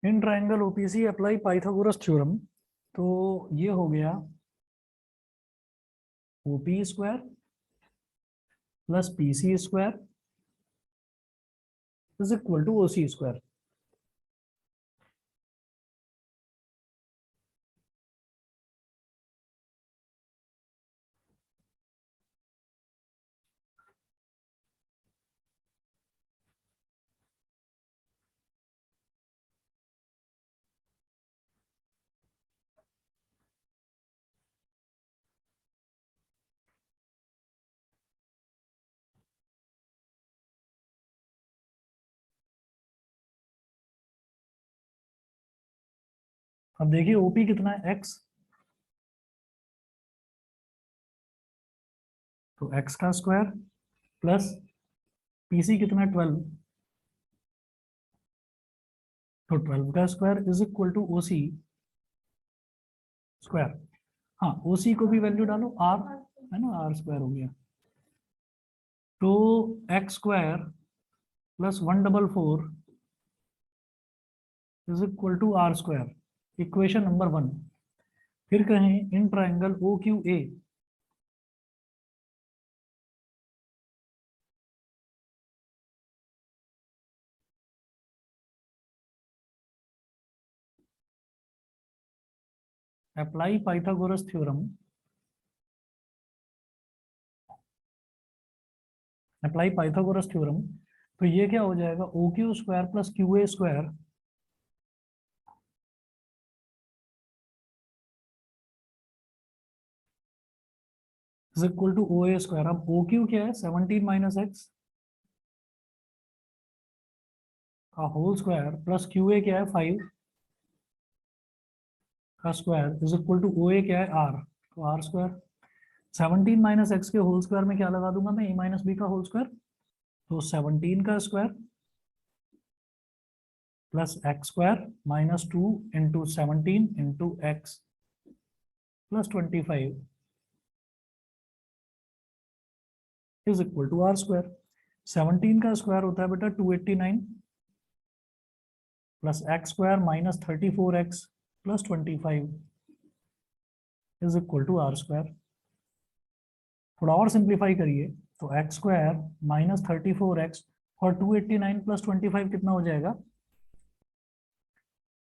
Speaker 1: In triangle OPC apply Pythagoras theorem, तो ये हो गया OP square plus PC square is equal to OC square. अब देखिए OP कितना है x, तो x का स्क्वायर प्लस PC कितना है 12, तो 12 का square is equal to OC square. हाँ OC को भी वैल्यू डालो r, है ना, r स्क्वायर हो गया। तो x square plus 144 is equal to r square, equation number 1। फिर कहें in triangle OQA apply Pythagoras theorem. Apply Pythagoras theorem, तो ये क्या हो जाएगा OQ square plus QA square is equal to OA square. अब OQ क्या है 17 माइनस एक्स का होल स्क्वायर प्लस QA क्या है 5 का square is equal to OA क्या है r, तो r स्क्वायर। 17 माइनस एक्स के होल स्क्वायर में क्या लगा दूंगा मैं, a माइनस बी का होल स्क्वायर, तो 17 का square plus x square minus 2 into 17 into x plus 25 is equal to r square. 17 का स्क्वायर होता है बेटा 289 plus x square minus 34x plus 25 is equal to r square. थोड़ा और simplify करिए, तो एक्स स्क्वायर माइनस 34x और 289 plus 25 कितना हो जाएगा,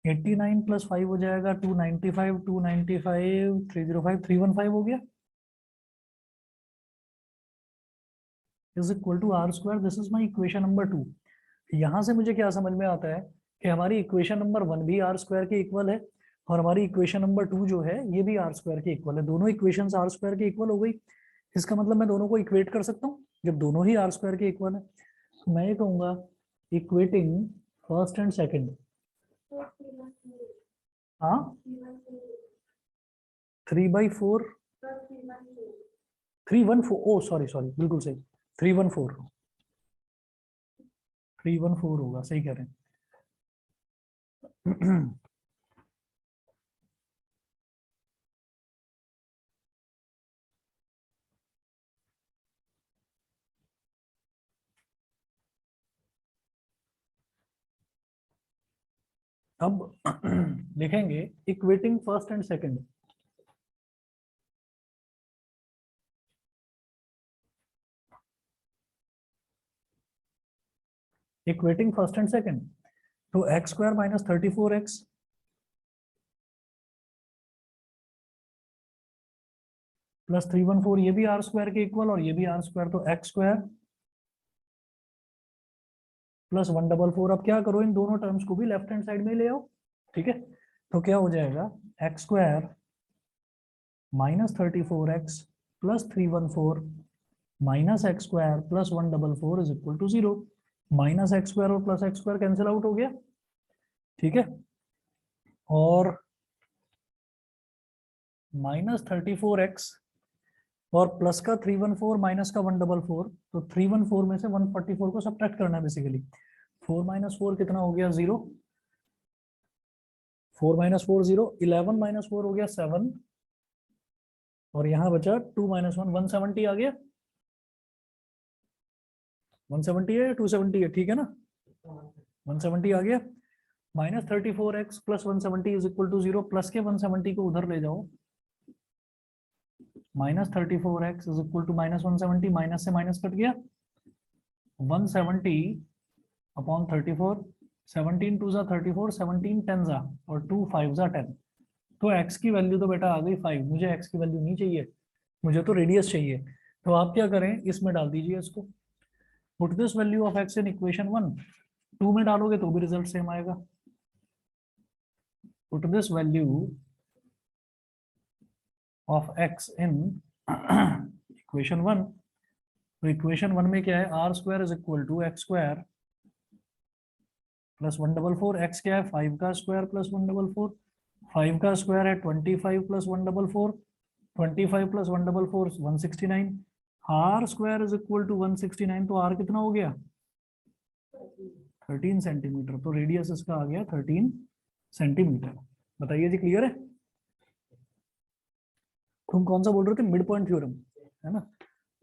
Speaker 1: 89 प्लस 5 हो जाएगा 295, 295 305 315 हो गया is equal to r square. This is my equation number 2। यहां से मुझे क्या समझ में आता है कि हमारी इक्वेशन नंबर 1 भी आर स्क्वायर के इक्वल है और हमारी इक्वेशन नंबर 2 जो है ये भी आर स्क्वायर के इक्वल है। दोनों इक्वेशंस आर स्क्वायर के इक्वल हो गई। इसका मतलब मैं दोनों को इक्वेट कर सकता हूँ जब दोनों ही आर स्क्वायर के इक्वल है। तो मैं ये कहूंगा इक्वेटिंग फर्स्ट एंड सेकंड। हाँ 3/4 314 ओ सॉरी सॉरी बिल्कुल सही 314 314 होगा, सही कह रहे हैं। अब लिखेंगे equating first and second. Equating first and second तो X square minus 34x plus 314 ये भी आर स्क्वायर के इक्वल और ये भी आर स्क्वायर, तो एक्स स्क्वायर प्लस 144। अब क्या करो, इन दोनों टर्म्स को भी लेफ्ट हैंड साइड में ले आओ। ठीक है, तो क्या हो जाएगा X square minus 34x plus 314 minus X square plus 144 is equal to 0। Minus X square और plus x square cancel out हो गया। ठीक है, और माइनस 34x और प्लस का 314 माइनस का 144, तो 314 में से 144 को सब्ट्रैक्ट करना है बेसिकली। 4 माइनस 4 कितना हो गया 0, 4 माइनस 4 0, 11 माइनस 4 हो गया 7 और यहाँ बचा 2 माइनस 1 170 आ गया। 170 है या 270 है, ठीक है ना, 170 आ गया। Minus 34x plus 170 is equal to 0, plus के 170 को उधर ले जाओ, minus 34x is equal to minus 170, minus से माइनस कट गया 170 अपॉन 34, 17 टू जा 34, 17 10 जा और 2 5 जा 10। तो x की वैल्यू तो बेटा आ गई 5। मुझे x की वैल्यू नहीं चाहिए, मुझे तो रेडियस चाहिए। तो आप क्या करें, इसमें डाल दीजिए इसको। Put this value of x in equation 1। 2 में डालोगे तो भी रिजल्ट सेम आएगा। Put this value of x in equation 1। तो इक्वेशन 1 में क्या है, r square is equal to x square plus 144। X क्या है 5 का स्क्वायर प्लस 144, 5 का स्क्वायर है 25 plus 144, 25 plus 144 169। R square is equal to 169, तो आर कितना हो गया 13 सेंटीमीटर। तो रेडियस इसका आ गया 13 सेंटीमीटर। बताइए जी, क्लियर है। तुम कौन सा बोल रहे थे, मिड पॉइंट थ्योरम है ना।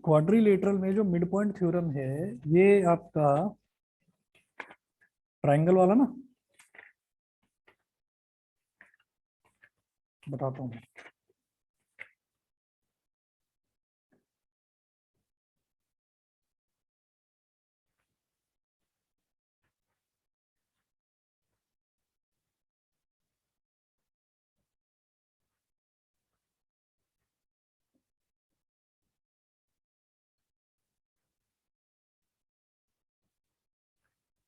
Speaker 1: क्वाड्रिलेटरल में जो मिड पॉइंट थ्योरम है ये आपका ट्राइंगल वाला ना, बताता हूँ।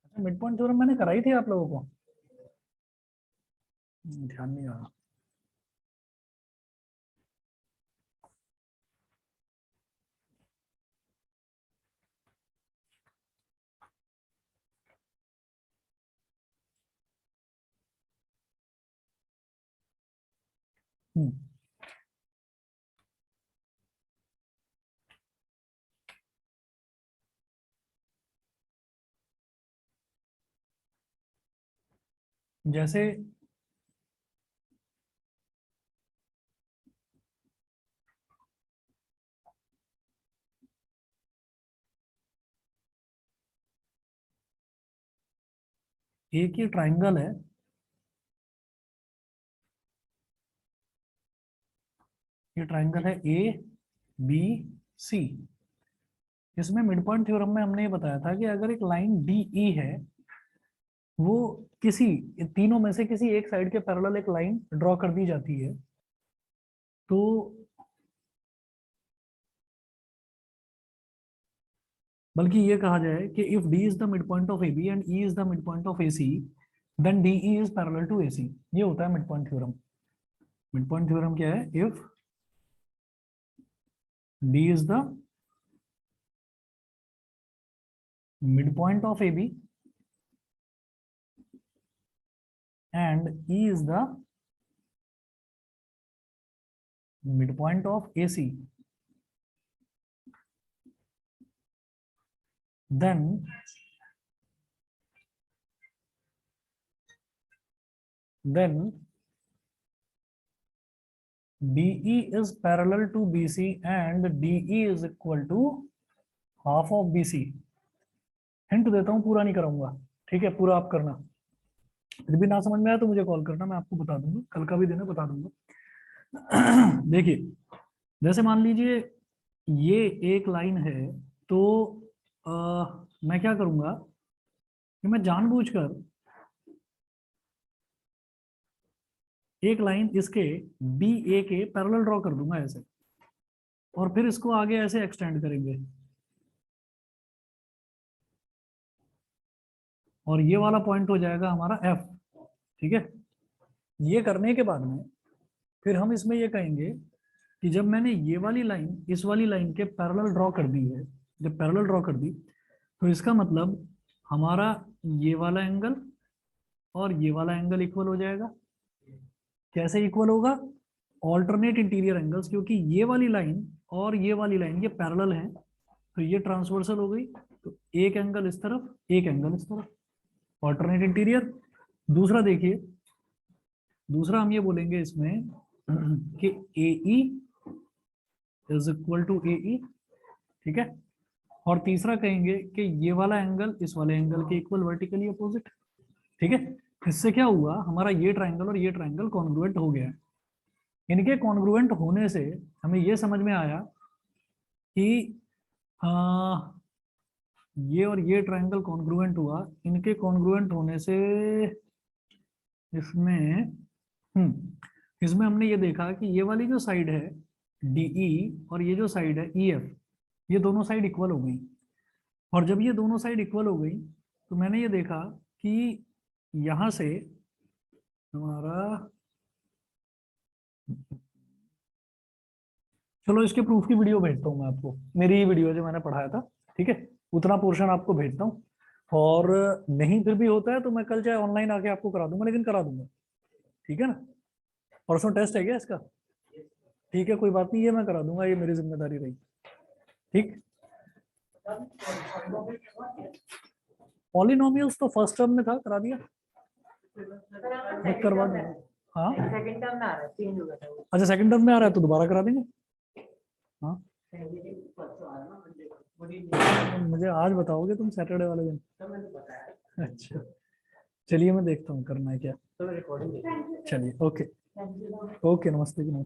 Speaker 1: अच्छा, मिड पॉइंट थ्योरम मैंने कराई थी आप लोगों को, ध्यान नहीं आ रहा। हम्म, जैसे एक ये ट्राइंगल है, ये ट्राइंगल है ए बी सी। इसमें मिड पॉइंट थ्योरम में हमने ये बताया था कि अगर एक लाइन डी ई है, वो किसी तीनों में से किसी एक साइड के पैरेलल एक लाइन ड्रॉ कर दी जाती है, तो बल्कि ये कहा जाए कि if D is the midpoint of A B and E is the midpoint of A C then D E is parallel to A C. ये होता है midpoint theorem. Midpoint theorem क्या है? If D is the midpoint of AB and E is the midpoint of AC, then DE is parallel to BC and DE is equal to half of BC। Hint देता हूं, पूरा नहीं कराऊंगा, ठीक है? पूरा आप करना। फिर भी ना समझ में आया तो मुझे कॉल करना, मैं आपको बता दूंगा, कल का भी देना बता दूंगा। देखिए, जैसे मान लीजिए ये एक लाइन है, तो मैं क्या करूंगा कि मैं जानबूझकर एक लाइन इसके बी ए के पैरेलल ड्रॉ कर दूंगा ऐसे, और फिर इसको आगे ऐसे एक्सटेंड करेंगे, और ये वाला पॉइंट हो जाएगा हमारा एफ, ठीक है? ये करने के बाद में फिर हम इसमें ये कहेंगे कि जब मैंने ये वाली लाइन इस वाली लाइन के पैरेलल ड्रॉ कर दी है, जब पैरेलल ड्रॉ कर दी, तो इसका मतलब हमारा ये वाला एंगल और ये वाला एंगल इक्वल हो जाएगा। कैसे इक्वल होगा? ऑल्टरनेट इंटीरियर एंगल्स, क्योंकि ये वाली लाइन और ये वाली लाइन ये पैरेलल हैं, तो ये ट्रांसवर्सल हो गई, तो एक एंगल इस तरफ, एक एंगल इस तरफ, ऑल्टरनेट इंटीरियर। दूसरा देखिए, दूसरा हम ये बोलेंगे इसमें कि AE is equal to AE, ठीक है? और तीसरा कहेंगे कि ये वाला एंगल इस वाले एंगल के इक्वल वर्टिकली अपोजिट, ठीक है? इससे क्या हुआ, हमारा ये ट्रायंगल और ये ट्रायंगल कॉन्ग्रुएंट हो गया। इनके कॉन्ग्रुएंट होने से हमें ये समझ में आया कि ये और ये ट्रायंगल कॉन्ग्रुएंट हुआ। इनके कॉन्ग्रुएंट होने से इसमें हमने ये देखा कि ये वाली जो साइड है DE और ये जो साइड है EF, ये दोनों साइड इक्वल हो गई। और जब ये दोनों साइड इक्वल हो गई तो मैंने ये देखा कि यहां से हमारा, चलो इसके प्रूफ की वीडियो भेजता हूँ मैं आपको, मेरी वीडियो जो मैंने पढ़ाया था, ठीक है? उतना पोर्शन आपको भेजता हूँ, और नहीं फिर भी होता है तो मैं कल चाहे ऑनलाइन आके आपको करा दूंगा, लेकिन करा दूंगा, ठीक है ना? परसों टेस्ट है क्या इसका? ठीक है, कोई बात नहीं, ये मैं करा दूंगा, ये मेरी जिम्मेदारी रही, ठीक? पॉलिनोमियल्स तो फर्स्ट टर्म में था, करा दिया, मैं करवा दूंगा। हाँ,
Speaker 3: सेकंड टर्म में आ रहा है, चेंज हो गया था वो।
Speaker 1: अच्छा सेकंड टर्म में आ रहा है तो दोबारा करा देंगे। हाँ, मुझे आज बताओगे तुम सैटरडे वाले दिन? अच्छा, चलिए मैं देखता हूँ करना है क्या। चलिए, ओके ओके, नमस्ते जी, नमस्ते।